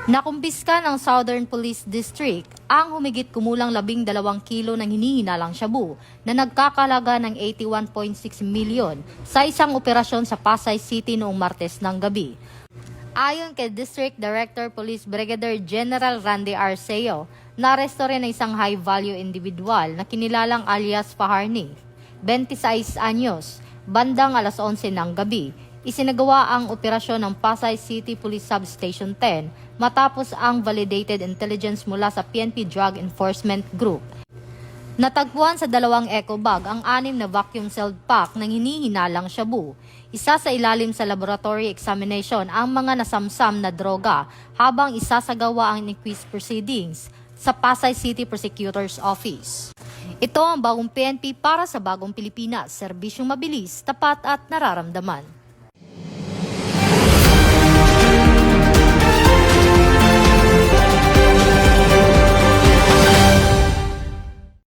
Nakumpiska ng Southern Police District ang humigit kumulang 12 kilo ng hinihinalang shabu na nagkakalaga ng 81.6 milyon sa isang operasyon sa Pasay City noong Martes ng gabi. Ayon kay District Director Police Brigadier General Randy Arceo, naaresto rin ang isang high-value individual na kinilalang alias Faharni, 26 anyos, bandang alas 11 ng gabi. Isinagawa ang operasyon ng Pasay City Police Substation 10 matapos ang validated intelligence mula sa PNP Drug Enforcement Group. Natagpuan sa dalawang eco bag ang 6 na vacuum-sealed pack ng hinihinalang shabu. Isa sa ilalim sa laboratory examination ang mga nasamsam na droga habang isasagawa ang inquest proceedings sa Pasay City Prosecutor's Office. Ito ang bagong PNP para sa bagong Pilipinas, serbisyong mabilis, tapat at nararamdaman.